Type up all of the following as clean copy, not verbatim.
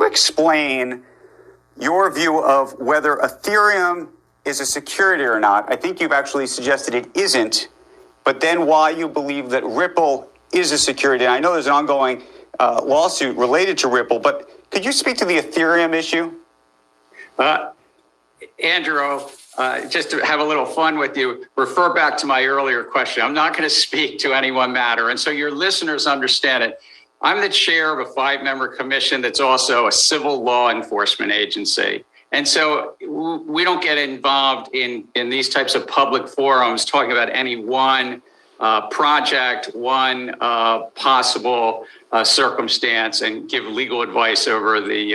explain your view of whether Ethereum is a security or not? I think you've actually suggested it isn't, but then why you believe that Ripple is a security. And I know there's an ongoing lawsuit related to Ripple, but could you speak to the Ethereum issue? Andrew, just to have a little fun with you, refer back to my earlier question. I'm not going to speak to any one matter. And so your listeners understand it. I'm the chair of a 5-member commission that's also a civil law enforcement agency. And so we don't get involved in these types of public forums talking about any one project, one possible circumstance, and give legal advice over the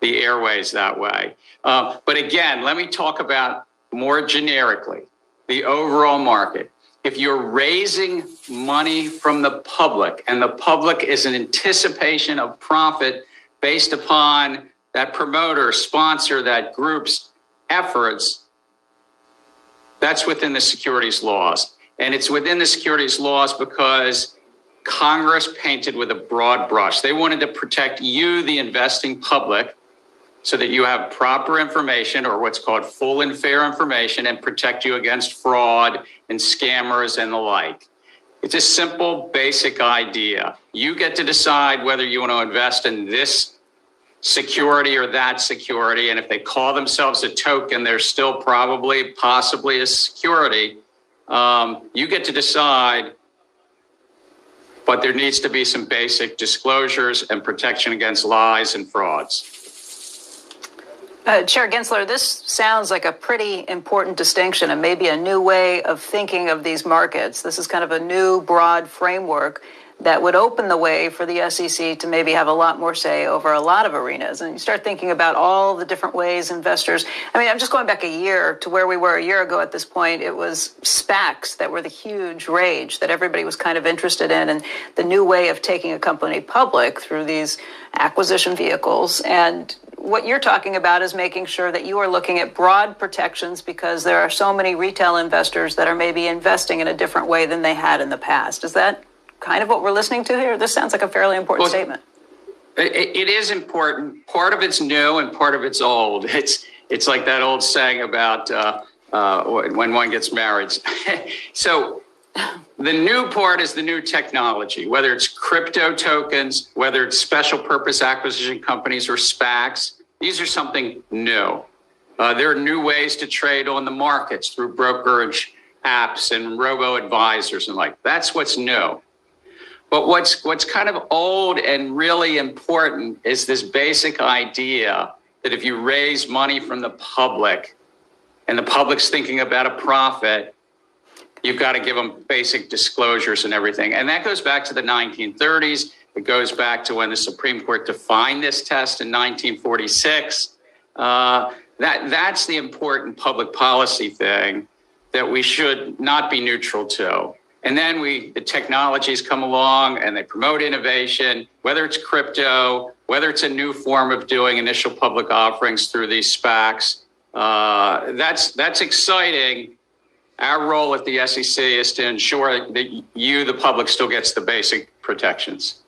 airways that way. But again, let me talk about more generically the overall market. If you're raising money from the public and the public is an anticipation of profit based upon that promoter, sponsor, that group's efforts, that's within the securities laws. And it's within the securities laws because Congress painted with a broad brush. They wanted to protect you, the investing public, so that you have proper information, or what's called full and fair information, and protect you against fraud and scammers and the like. It's a simple, basic idea. You get to decide whether you want to invest in this security or that security. And if they call themselves a token, they're still probably, possibly a security. You get to decide, but there needs to be some basic disclosures and protection against lies and frauds. Chair Gensler, this sounds like a pretty important distinction and maybe a new way of thinking of these markets. This is kind of a new broad framework that would open the way for the SEC to maybe have a lot more say over a lot of arenas. And you start thinking about all the different ways investors, I mean, I'm just going back a year to where we were a year ago at this point. It was SPACs that were the huge rage that everybody was kind of interested in, and the new way of taking a company public through these acquisition vehicles. And what you're talking about is making sure that you are looking at broad protections because there are so many retail investors that are maybe investing in a different way than they had in the past. Is that kind of what we're listening to here? This sounds like a fairly important statement. It is important. Part of it's new and part of it's old. It's like that old saying about when one gets married. So the new part is the new technology, whether it's crypto tokens, whether it's special purpose acquisition companies or SPACs. These are something new. There are new ways to trade on the markets through brokerage apps and robo-advisors and like. That's what's new. But what's kind of old and really important is this basic idea that if you raise money from the public and the public's thinking about a profit, you've got to give them basic disclosures and everything. And that goes back to the 1930s. It goes back to when the Supreme Court defined this test in 1946. That's the important public policy thing that we should not be neutral to. And then the technologies come along and they promote innovation, whether it's crypto, whether it's a new form of doing initial public offerings through these SPACs. That's exciting. Our role at the SEC is to ensure that you, the public, still gets the basic protections.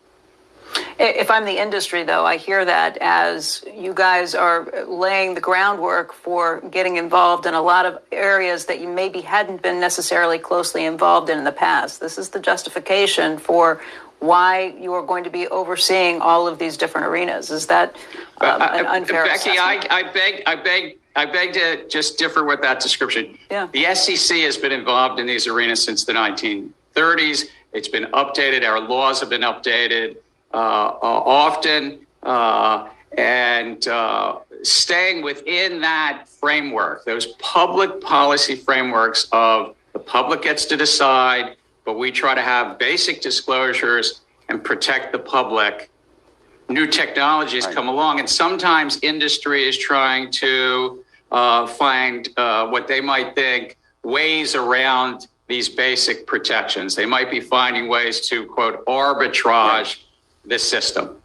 If I'm the industry, though, I hear that as you guys are laying the groundwork for getting involved in a lot of areas that you maybe hadn't been necessarily closely involved in the past. This is the justification for why you are going to be overseeing all of these different arenas. Is that an unfair Becky, assessment? I beg to just differ with that description. Yeah. The SEC has been involved in these arenas since the 1930s. It's been updated. Our laws have been updated often, and staying within that framework, those public policy frameworks of the public gets to decide, but we try to have basic disclosures and protect the public. New technologies come along, and sometimes industry is trying to find what they might think ways around these basic protections. They might be finding ways to, quote, arbitrage this system.